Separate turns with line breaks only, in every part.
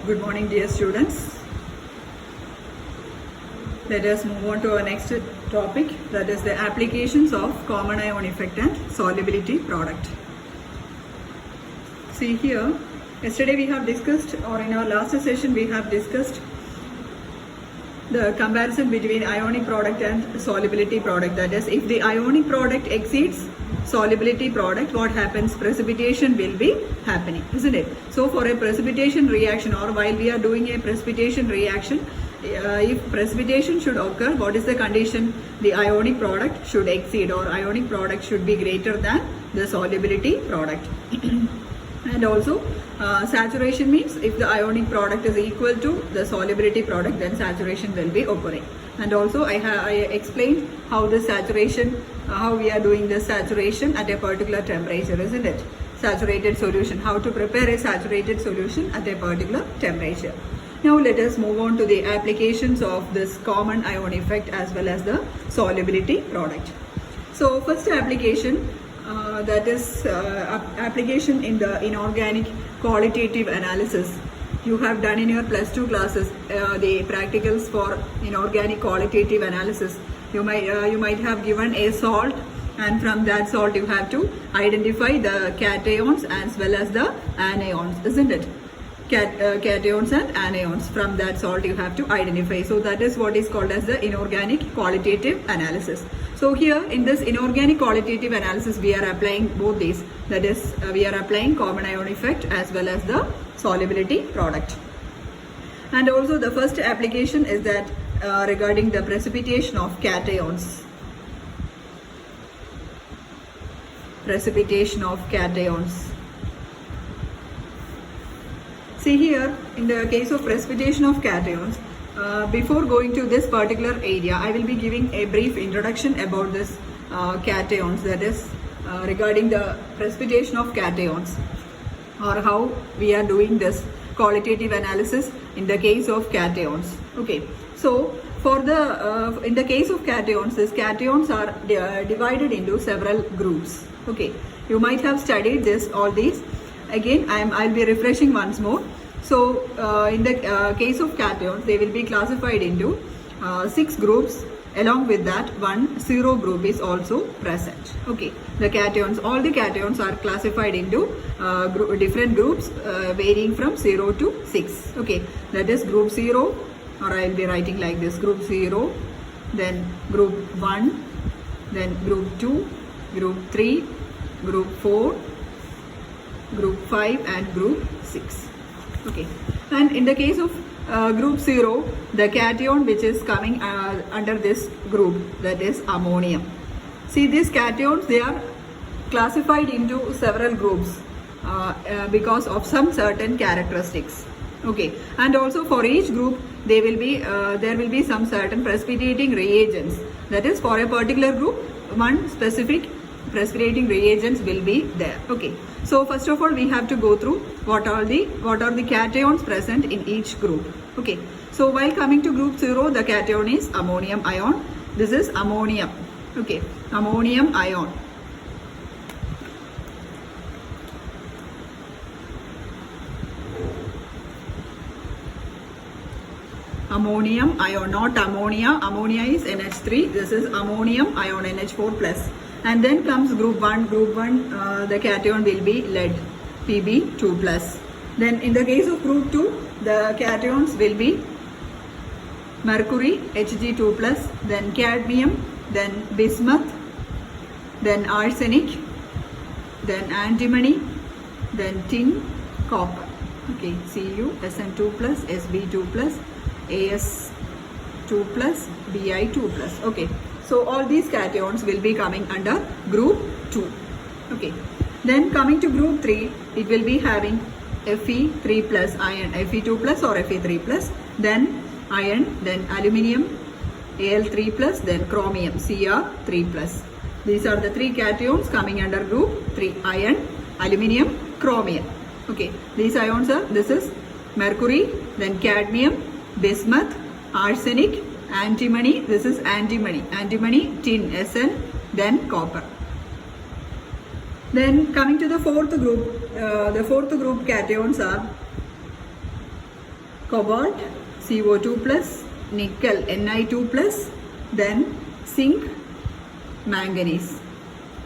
Good morning, dear students. Let us move on to our next topic, that is the applications of common ion effect and solubility product. See here, yesterday we have discussed, or in our last session we have discussed the comparison between ionic product and solubility product. That is, if the ionic product exceeds solubility product, what happens? Precipitation will be happening, isn't it? So for a precipitation reaction, or while we are doing a precipitation reaction, if precipitation should occur, what is the condition? The ionic product should exceed, or ionic product should be greater than the solubility product. And also saturation means if the ionic product is equal to the solubility product, then saturation will be occurring. And also I explained how the saturation, how we are doing the saturation at a particular temperature, isn't it? Saturated solution, how to prepare a saturated solution at a particular temperature. Now let us move on to the applications of this common ion effect as well as the solubility product. So first application, that is application in the inorganic qualitative analysis. You have done in your plus 2 classes the practicals for inorganic qualitative analysis. You might have given a salt, and from that salt you have to identify the cations as well as the anions, isn't it? Cations and anions, from that salt you have to identify. So that is what is called as the inorganic qualitative analysis. So here in this inorganic qualitative analysis we are applying both these, that is we are applying common ion effect as well as the solubility product. And also the first application is that regarding the precipitation of cations. Precipitation of cations. See here, in the case of precipitation of cations, before going to this particular area, I will be giving a brief introduction about this cations, that is regarding the precipitation of cations, or how we are doing this qualitative analysis in the case of cations. Okay, so for the in the case of cations, these cations are divided into several groups. Okay, you might have studied this, all these. Again, I'll be refreshing once more. So in the case of cations, they will be classified into 6 groups. Along with that, one zero group is also present. Okay, the cations, all the cations are classified into different groups varying from 0 to 6. Okay, that is group 0, or I'll be writing like this: group 0, then group 1, then group 2, group 3, group 4, group 5 and group 6. Okay, and in the case of group 0, the cation which is coming under this group, that is ammonium. See, these cations, they are classified into several groups because of some certain characteristics. Okay, and also for each group there will be some certain precipitating reagents, that is for a particular group one specific precipitating reagents will be there. Okay, so first of all we have to go through what are the cations present in each group. Okay, so while coming to group 0, the cation is ammonium ion. This is ammonium. Okay, ammonium ion. Ammonium ion, not ammonia. Ammonia is NH3. This is ammonium ion, NH4 plus. And then comes group 1. Group 1, the cation will be lead, Pb2 plus. Then in the case of group 2, the cations will be mercury, Hg2 plus, then cadmium, then bismuth, then arsenic, then antimony, then tin, copper. Okay, Cu, Sn2 plus, Sb2 plus, As2 plus, Bi2 plus. Okay, so all these cations will be coming under group 2. Okay, then coming to group 3, it will be having Fe3 plus iron, Fe2 plus or Fe3 plus, then iron, then aluminium, Al3 plus, then chromium, Cr3 plus. These are the 3 cations coming under group 3: iron, aluminium, chromium. Okay, these ions are, this is mercury, then cadmium, bismuth, arsenic, antimony, this is antimony, tin, Sn, then copper. Then coming to the fourth group cations are cobalt, CO2 plus, nickel, Ni2 plus, then zinc, manganese.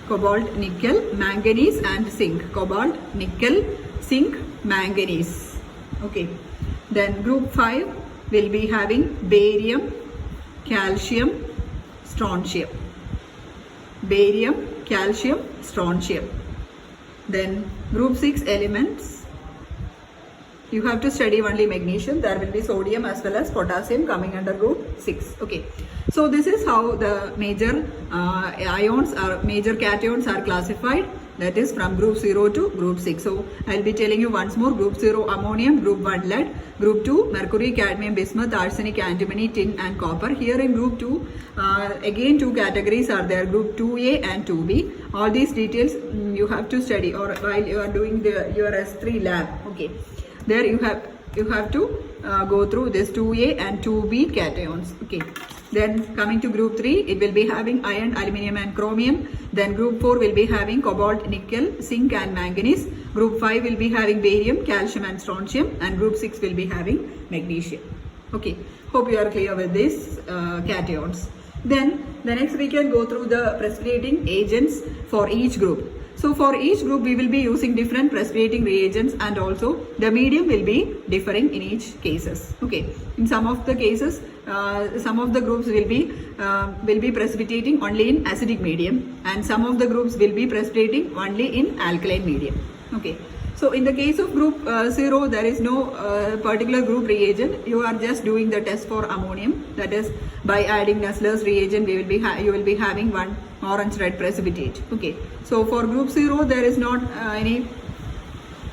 Cobalt, nickel, manganese and zinc. Cobalt, nickel, zinc, manganese. Okay. Then group 5 will be having barium, calcium, strontium. Barium, calcium, strontium. Then group 6 elements. You have to study only magnesium. There will be sodium as well as potassium coming under group 6. Okay. So this is how the major ions or major cations are classified. That is from group 0 to group 6. So I will be telling you once more. Group 0 ammonium, group 1 lead, group 2 mercury, cadmium, bismuth, arsenic, antimony, tin and copper. Here in group 2 again 2 categories are there, group 2A and 2B. All these details you have to study or while you are doing your S3 lab. Okay. There you have to go through this 2A and 2B cations. Okay. Then coming to group 3, it will be having iron, aluminium and chromium. Then group 4 will be having cobalt, nickel, zinc and manganese. Group 5 will be having barium, calcium and strontium. And group 6 will be having magnesium. Okay. Hope you are clear with these cations. Then the next we can go through the precipitating agents for each group. So for each group we will be using different precipitating reagents and also the medium will be differing in each cases. Okay. In some of the cases, some of the groups will be precipitating only in acidic medium and some of the groups will be precipitating only in alkaline medium. Okay. So in the case of group 0, there is no particular group reagent. You are just doing the test for ammonium. That is by adding Nessler's reagent, you will be having one orange red precipitate. Okay. So for group 0, there is not any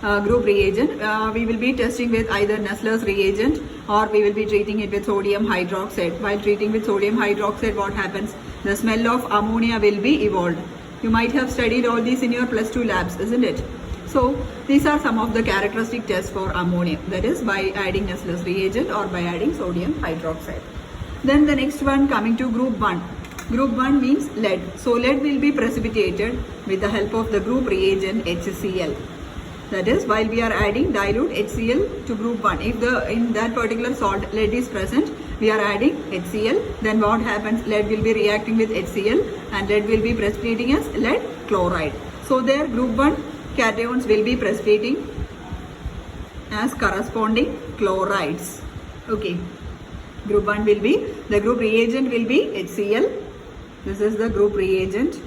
group reagent. We will be testing with either Nessler's reagent or we will be treating it with sodium hydroxide. While treating with sodium hydroxide, what happens? The smell of ammonia will be evolved. You might have studied all these in your plus 2 labs, isn't it? So these are some of the characteristic tests for ammonium. That is by adding Nessler's reagent or by adding sodium hydroxide. Then the next one coming to group 1. Group 1 means lead. So lead will be precipitated with the help of the group reagent HCl. That is while we are adding dilute HCl to group 1. If in that particular salt lead is present, we are adding HCl. Then what happens? Lead will be reacting with HCl and lead will be precipitating as lead chloride. So there group 1 cations will be precipitating as corresponding chlorides. Okay. Group 1 will be, the group reagent will be HCl. This is the group reagent.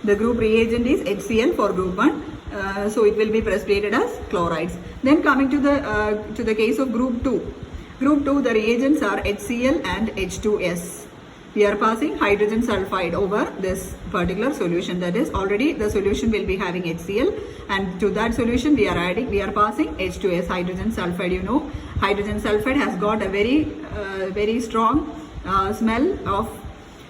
The group reagent is HCl for group 1. So it will be precipitated as chlorides. Then coming to the case of group 2. Group 2, the reagents are HCl and H2S. We are passing hydrogen sulfide over this particular solution. That is already the solution will be having HCl and to that solution we are passing H2S, hydrogen sulfide. You know, hydrogen sulfide has got a very strong smell of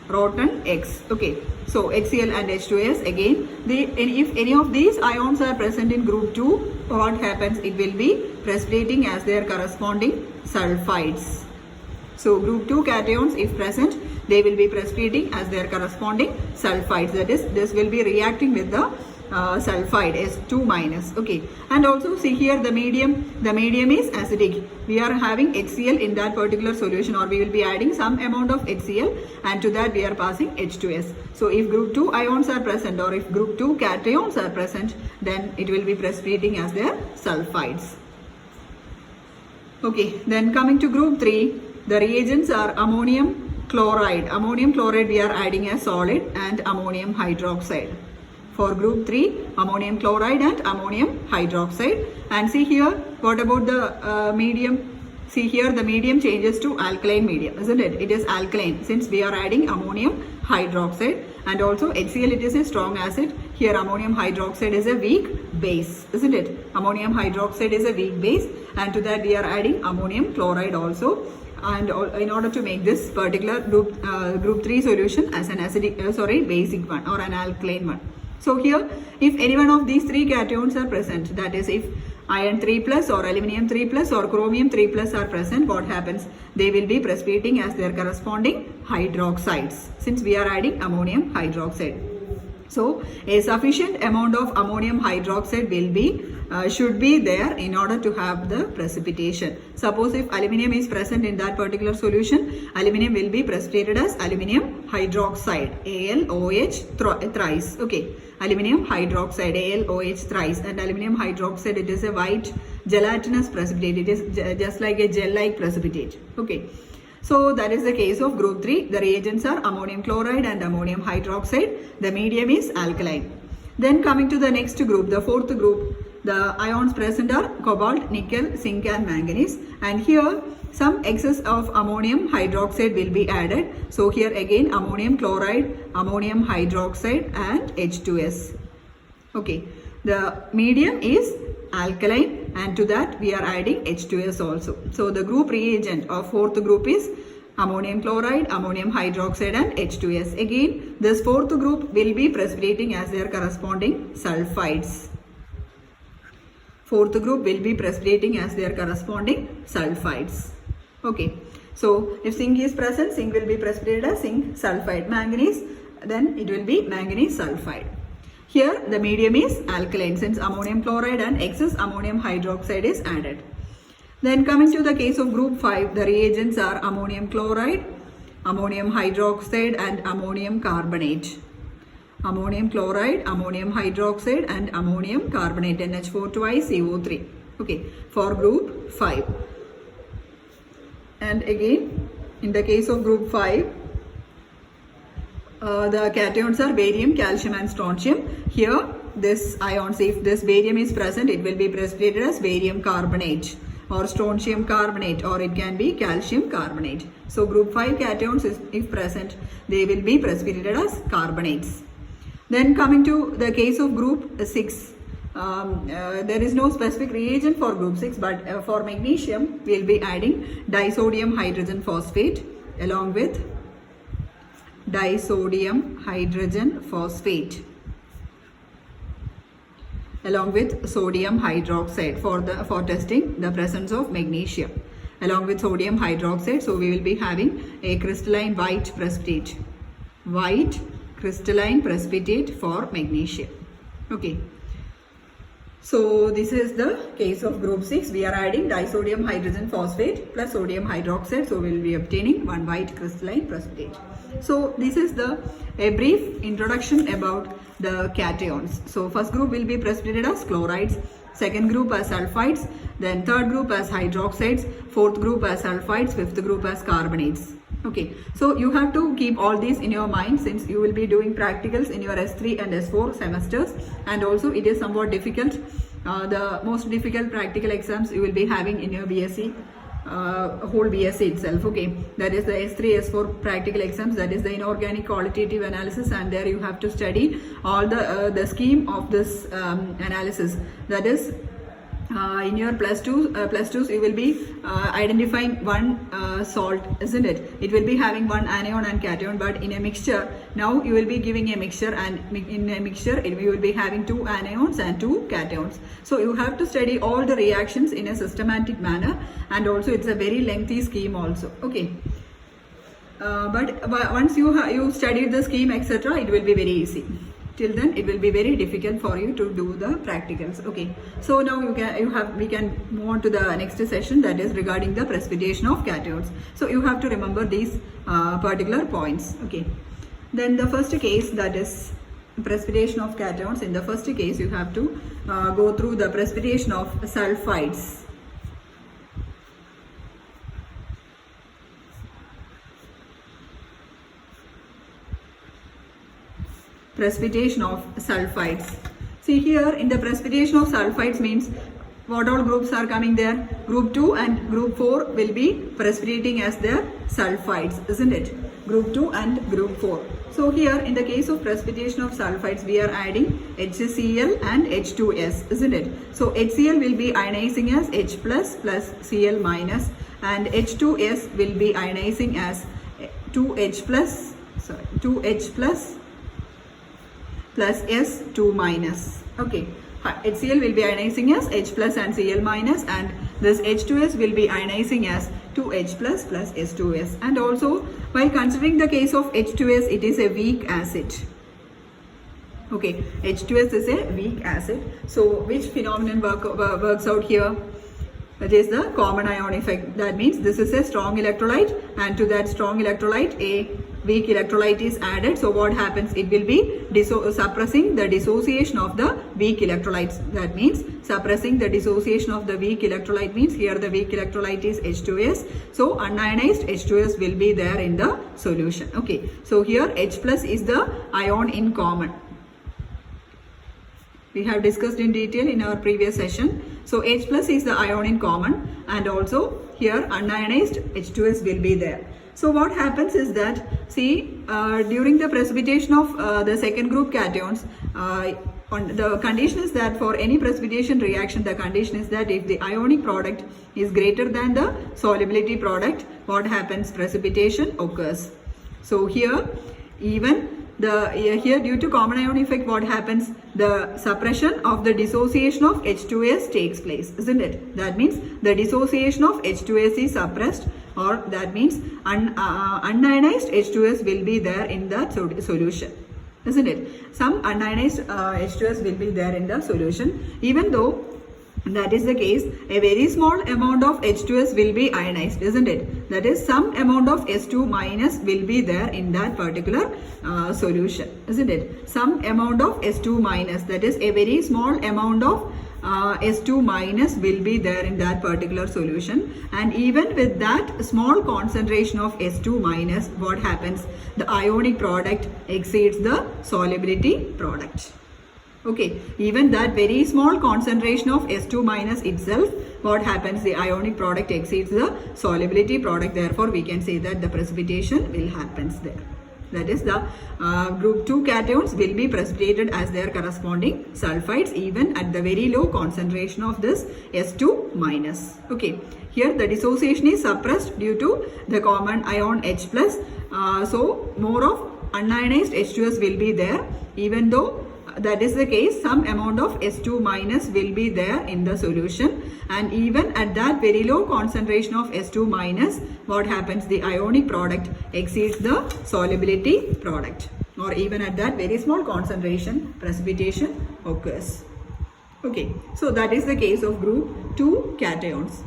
rotten eggs. Okay. So HCl and H2S again, if any of these ions are present in group 2, what happens? It will be precipitating as their corresponding sulfides. So group 2 cations if present, they will be precipitating as their corresponding sulfides. That is, this will be reacting with the sulfide S2 minus. Okay. And also see here the medium is acidic. We are having HCl in that particular solution or we will be adding some amount of HCl and to that we are passing H2S. So if group 2 ions are present or if group 2 cations are present, then it will be precipitating as their sulfides. Okay. Then coming to group 3, the reagents are ammonium chloride. Ammonium chloride we are adding as solid and ammonium hydroxide. For group 3, ammonium chloride and ammonium hydroxide. And see here, what about the medium? See here, the medium changes to alkaline medium, isn't it? It is alkaline since we are adding ammonium hydroxide and also HCl, it is a strong acid. Here ammonium hydroxide is a weak base, isn't it? Ammonium hydroxide is a weak base and to that we are adding ammonium chloride also. And in order to make this particular group 3 solution as an acidic, basic one or an alkaline one. So here, if any one of these 3 cations are present, that is if iron 3 plus or aluminium 3 plus or chromium 3 plus are present, what happens? They will be precipitating as their corresponding hydroxides since we are adding ammonium hydroxide. So a sufficient amount of ammonium hydroxide will be should be there in order to have the precipitation. Suppose if aluminium is present in that particular solution, aluminium will be precipitated as aluminium hydroxide, AlOH thrice. Okay, aluminium hydroxide, AlOH thrice, and aluminium hydroxide, it is a white gelatinous precipitate. It is just like a gel-like precipitate. Okay. So that is the case of group 3. The reagents are ammonium chloride and ammonium hydroxide. The medium is alkaline. Then coming to the next group, the fourth group, the ions present are cobalt, nickel, zinc and manganese. And here some excess of ammonium hydroxide will be added. So here again ammonium chloride, ammonium hydroxide and H2S. Okay, the medium is alkaline, and to that we are adding H2S also. So the group reagent of fourth group is ammonium chloride, ammonium hydroxide and H2S. Again, this fourth group will be precipitating as their corresponding sulfides. Fourth group will be precipitating as their corresponding sulfides. Okay, so if zinc is present, zinc will be precipitated as zinc sulfide. Manganese, then it will be manganese sulfide. Here the medium is alkaline since ammonium chloride and excess ammonium hydroxide is added. Then coming to the case of group 5, the reagents are ammonium chloride, ammonium hydroxide and ammonium carbonate. Ammonium chloride, ammonium hydroxide and ammonium carbonate, NH4 twice CO3. Okay, for group 5. And again, in the case of group 5, the cations are barium, calcium and strontium. Here this ions, if this barium is present, it will be precipitated as barium carbonate or strontium carbonate, or it can be calcium carbonate. So group 5 cations if present, they will be precipitated as carbonates. Then coming to the case of group 6, there is no specific reagent for group 6, but for magnesium we will be adding disodium hydrogen phosphate along with disodium hydrogen phosphate along with sodium hydroxide for testing the presence of magnesium along with sodium hydroxide. So we will be having a crystalline white precipitate, white crystalline precipitate for magnesium. Okay, so this is the case of group 6. We are adding disodium hydrogen phosphate plus sodium hydroxide, so we will be obtaining one white crystalline precipitate. So this is a brief introduction about the cations. So first group will be precipitated as chlorides, second group as sulfides, then third group as hydroxides, fourth group as sulfides, fifth group as carbonates. Okay, so you have to keep all these in your mind since you will be doing practicals in your S3 and S4 semesters, and also it is somewhat difficult. The most difficult practical exams you will be having in your BSc, whole BSc itself. Okay, that is the S3, S4 practical exams, that is the inorganic qualitative analysis, and there you have to study all the scheme of this analysis. That is in your plus twos you will be identifying one salt, isn't it? It will be having one anion and cation, but in a mixture now you will be giving a mixture, and in a mixture you will be having two anions and two cations. So you have to study all the reactions in a systematic manner, and also it's a very lengthy scheme also. Okay, but once you studied the scheme etc., it will be very easy. Till then it will be very difficult for you to do the practicals. Okay, so now we can move on to the next session, that is regarding the precipitation of cations. So you have to remember these particular points. Okay, then the first case, that is precipitation of cations. In the first case you have to go through the precipitation of sulfides. Precipitation of sulfides. See here, in the precipitation of sulfides means what all groups are coming there? Group 2 and group 4 will be precipitating as their sulfides, isn't it? Group 2 and group 4. So here in the case of precipitation of sulfides, we are adding HCl and H2S, isn't it? So HCl will be ionizing as H plus Cl minus, and H2S will be ionizing as 2H plus S2 minus. Okay, HCl will be ionizing as H plus and Cl minus, and this H2S will be ionizing as 2H plus S2S. And also while considering the case of H2S, it is a weak acid. Okay, H2S is a weak acid. So which phenomenon works out here? That is the common ion effect. That means this is a strong electrolyte, and to that strong electrolyte a weak electrolyte is added. So what happens? It will be suppressing the dissociation of the weak electrolytes. That means suppressing the dissociation of the weak electrolyte means here the weak electrolyte is H2S. So unionized H2S will be there in the solution. Okay, so here H plus is the ion in common. We have discussed in detail in our previous session. So H plus is the ion in common, and also here unionized H2S will be there. So what happens is that, see, during the precipitation of the second group cations, the condition is that for any precipitation reaction, the condition is that if the ionic product is greater than the solubility product, what happens? Precipitation occurs. So here, even here due to common ion effect, what happens? The suppression of the dissociation of H2S takes place, isn't it? That means the dissociation of H2S is suppressed, or that means unionized H2S will be there in that solution, isn't it? Some unionized H2S will be there in the solution. Even though that is the case, a very small amount of H2S will be ionized, isn't it? That is, some amount of S2 minus will be there in that particular solution, isn't it? Some amount of S2 minus, that is a very small amount of S2 minus will be there in that particular solution. And even with that small concentration of S2 minus, what happens? The ionic product exceeds the solubility product. Okay, even that very small concentration of S2 minus itself, what happens? The ionic product exceeds the solubility product. Therefore, we can say that the precipitation will happen there. That is, the group 2 cations will be precipitated as their corresponding sulfides even at the very low concentration of this S2 minus. Okay, here the dissociation is suppressed due to the common ion H plus. So more of unionized H2S will be there. Even though that is the case, some amount of S2 minus will be there in the solution, and even at that very low concentration of S2 minus, what happens? The ionic product exceeds the solubility product, or even at that very small concentration, precipitation occurs. Okay, so that is the case of group 2 cations.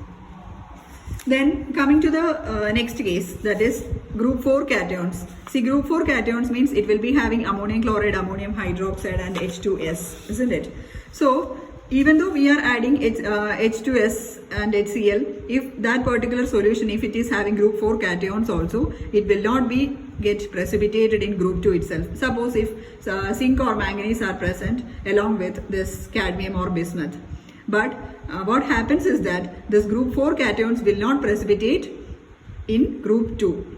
Then coming to the next case, that is group 4 cations. See, group 4 cations means it will be having ammonium chloride, ammonium hydroxide and H2S, isn't it? So even though we are adding H2S and HCl, if that particular solution, if it is having group 4 cations also, it will not get precipitated in group 2 itself. Suppose if zinc or manganese are present along with this cadmium or bismuth. But what happens is that this group 4 cations will not precipitate in group 2.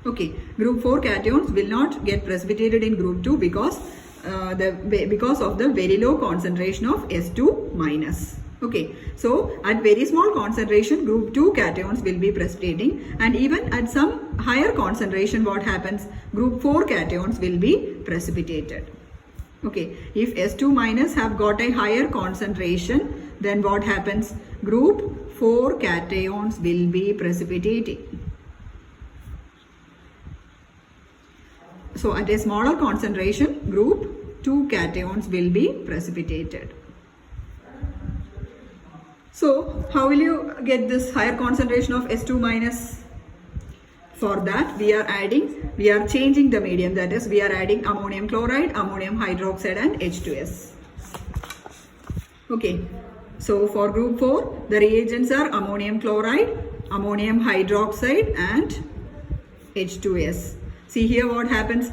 Okay, group 4 cations will not get precipitated in group 2 because of the very low concentration of S2 minus. Okay, so at very small concentration, group 2 cations will be precipitating, and even at some higher concentration, what happens? Group 4 cations will be precipitated. Okay, if S2 minus have got a higher concentration, then what happens? Group 4 cations will be precipitating. So at a smaller concentration, group 2 cations will be precipitated. So how will you get this higher concentration of S2 minus? For that, we are changing the medium, that is, we are adding ammonium chloride, ammonium hydroxide and H2S. Okay, so for group 4, the reagents are ammonium chloride, ammonium hydroxide and H2S. See here what happens,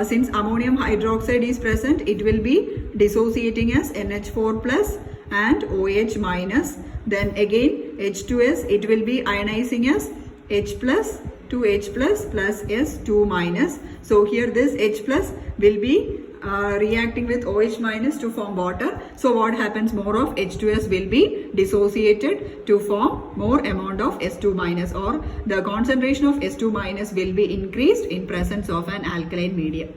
since ammonium hydroxide is present, it will be dissociating as NH4 plus and OH minus. Then again H2S, it will be ionizing as H plus to H plus plus S2 minus. So here this H plus will be reacting with OH minus to form water. So what happens? More of H2S will be dissociated to form more amount of S2 minus, or the concentration of S2 minus will be increased in presence of an alkaline medium.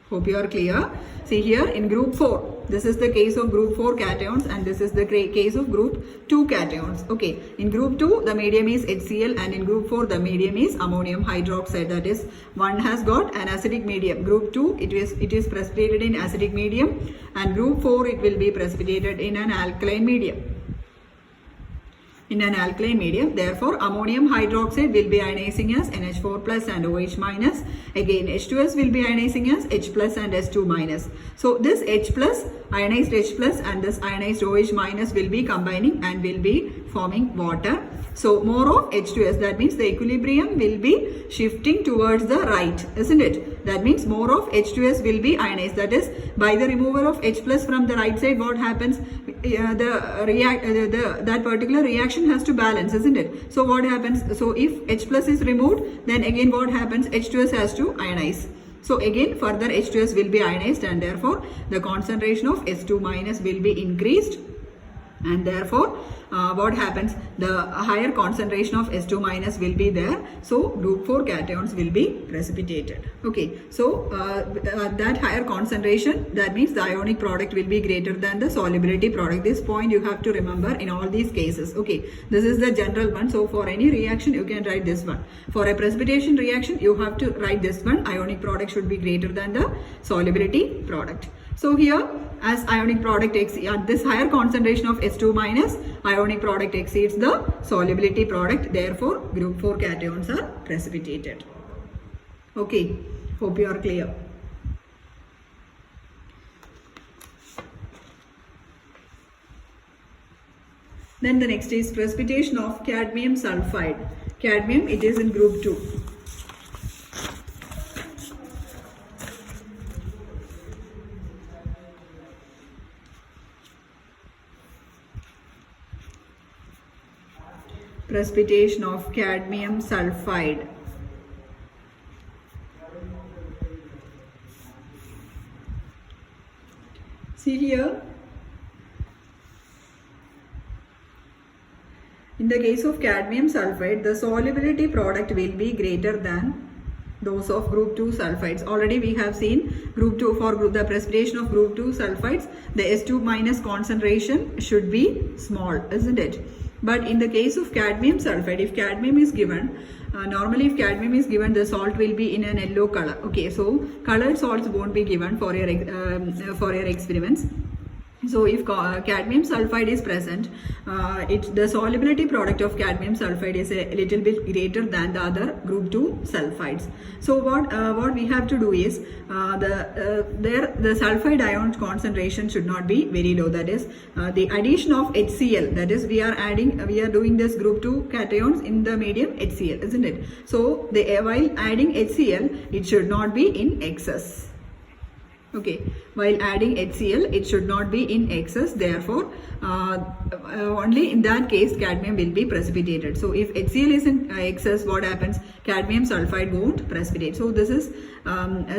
Hope you are clear. See here in group 4, this is the case of group 4 cations and this is the case of group 2 cations. Okay, in group 2 the medium is HCl and in group 4 the medium is ammonium hydroxide. That is, one has got an acidic medium. Group 2 it is precipitated in acidic medium and group 4 it will be precipitated in an alkaline medium. Therefore, ammonium hydroxide will be ionizing as NH4 plus and OH minus. Again, H2S will be ionizing as H plus and S2 minus. So, this H plus, ionized H plus and this ionized OH minus will be combining and will be forming water. So, more of H2S, that means the equilibrium will be shifting towards the right, isn't it? That means more of H2S will be ionized. That is, by the removal of H plus from the right side, what happens? That particular reaction has to balance, isn't it? So what happens? So if H plus is removed, then again what happens? H2S has to ionize. So again further H2S will be ionized and therefore the concentration of S2 minus will be increased. And therefore, what happens? The higher concentration of S2 minus will be there. So, group 4 cations will be precipitated. Okay. So, that higher concentration, that means the ionic product will be greater than the solubility product. This point you have to remember in all these cases. Okay. This is the general one. So, for any reaction, you can write this one. For a precipitation reaction, you have to write this one. Ionic product should be greater than the solubility product. So here, as ionic product at this higher concentration of S2 minus, ionic product exceeds the solubility product. Therefore, group 4 cations are precipitated. Okay, hope you are clear. Then the next is precipitation of cadmium sulfide. Cadmium, it is in group 2. Precipitation of cadmium sulfide. See here, in the case of cadmium sulfide, the solubility product will be greater than those of group 2 sulfides. Already we have seen group 2 for the precipitation of group 2 sulfides, the S2 minus concentration should be small, isn't it? But in the case of cadmium sulfide, if cadmium is given, normally if cadmium is given, the salt will be in an yellow color. Okay, so colored salts won't be given for your experiments. So if cadmium sulfide is present, the solubility product of cadmium sulfide is a little bit greater than the other group 2 sulfides. So what we have to do is the sulfide ion concentration should not be very low. That is the addition of HCl. That is we are doing this group 2 cations in the medium HCl, isn't it? So while adding HCl, it should not be in excess. Okay, while adding HCl, it should not be in excess. Therefore, only in that case cadmium will be precipitated. So if HCl is in excess, what happens? Cadmium sulfide won't precipitate. So this is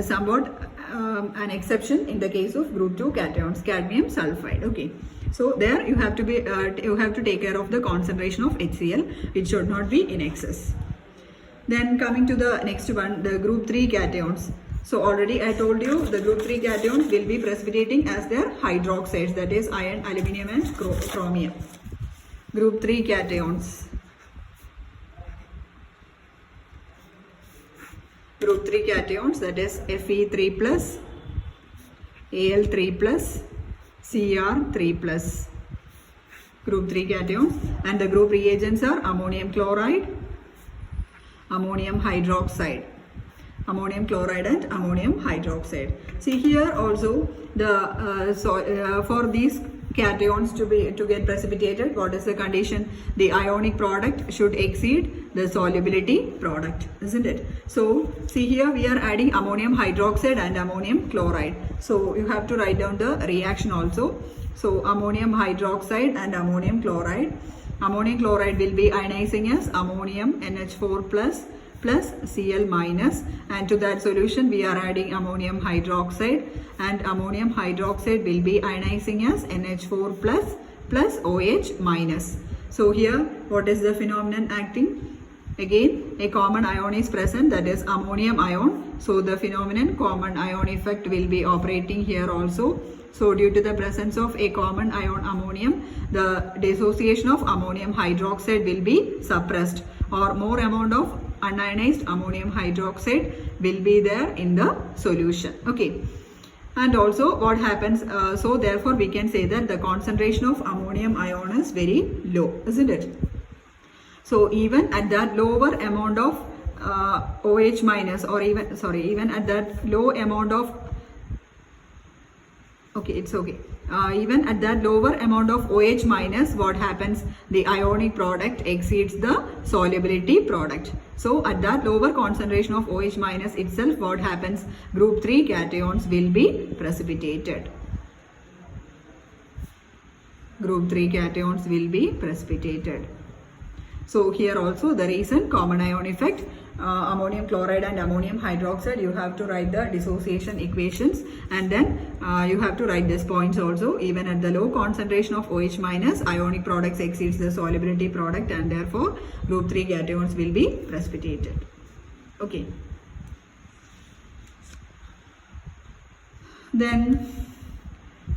somewhat an exception in the case of group 2 cations, cadmium sulfide. Okay, so there you have to take care of the concentration of HCl. It should not be in excess. Then coming to the next one, the group 3 cations. So already I told you the group 3 cations will be precipitating as their hydroxides, that is iron, aluminium and chromium. Group 3 cations. Group 3 cations, that is Fe3 plus, Al3 plus, Cr3 plus. Group 3 cations, and the group reagents are ammonium chloride, ammonium hydroxide. Ammonium chloride and ammonium hydroxide. See here also the for these cations to get precipitated, what is the condition? The ionic product should exceed the solubility product, isn't it? So see here we are adding ammonium hydroxide and ammonium chloride. So you have to write down the reaction also. So ammonium hydroxide and ammonium chloride. Ammonium chloride will be ionizing as ammonium NH4 plus Cl minus, and to that solution we are adding ammonium hydroxide, and ammonium hydroxide will be ionizing as NH4 plus OH minus. So here what is the phenomenon acting? Again a common ion is present, that is ammonium ion. So the phenomenon common ion effect will be operating here also. So due to the presence of a common ion ammonium, the dissociation of ammonium hydroxide will be suppressed, or more amount of unionized ammonium hydroxide will be there in the solution. Okay. And also what happens, so therefore we can say that the concentration of ammonium ion is very low, isn't it? So even at that lower amount of OH minus, or even at that low amount of, okay, it's okay. Even at that lower amount of OH minus, what happens? The ionic product exceeds the solubility product. So at that lower concentration of OH minus itself, what happens? Group 3 cations will be precipitated. Group 3 cations will be precipitated. So here also the reason, common ion effect, ammonium chloride and ammonium hydroxide, you have to write the dissociation equations, and then you have to write these points also. Even at the low concentration of OH minus, ionic products exceeds the solubility product, and therefore group 3 cations will be precipitated. Okay. Then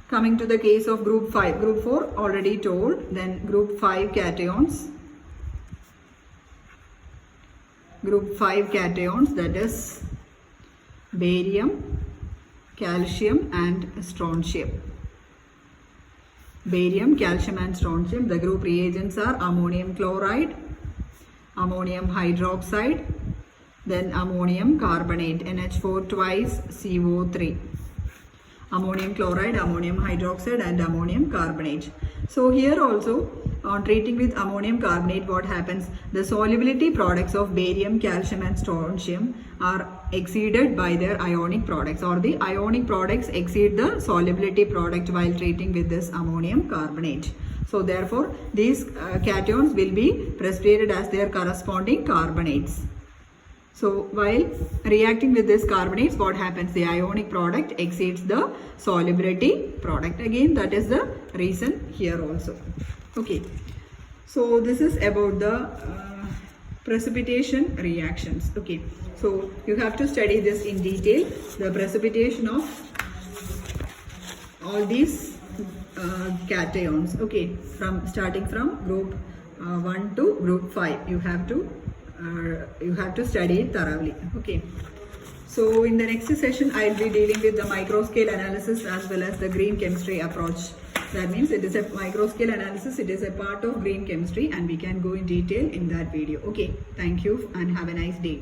coming to the case of group 5, group 4 already told, then group 5 cations. Group 5 cations, that is barium, calcium and strontium. Barium, calcium and strontium. The group reagents are ammonium chloride, ammonium hydroxide, then ammonium carbonate, NH4 twice, CO3. Ammonium chloride, ammonium hydroxide and ammonium carbonate. So here also, on treating with ammonium carbonate, what happens? The solubility products of barium, calcium and strontium are exceeded by their ionic products, or the ionic products exceed the solubility product while treating with this ammonium carbonate. So therefore these cations will be precipitated as their corresponding carbonates. So while reacting with this carbonates, what happens? The ionic product exceeds the solubility product. Again, that is the reason here also. Okay. So this is about the precipitation reactions. Okay. So you have to study this in detail. The precipitation of all these cations. Okay. Starting from group 1 to group 5. You have to study it thoroughly. Okay. So in the next session, I will be dealing with the microscale analysis as well as the green chemistry approach. That means it is a microscale analysis. It is a part of green chemistry, and we can go in detail in that video. Okay. Thank you and have a nice day.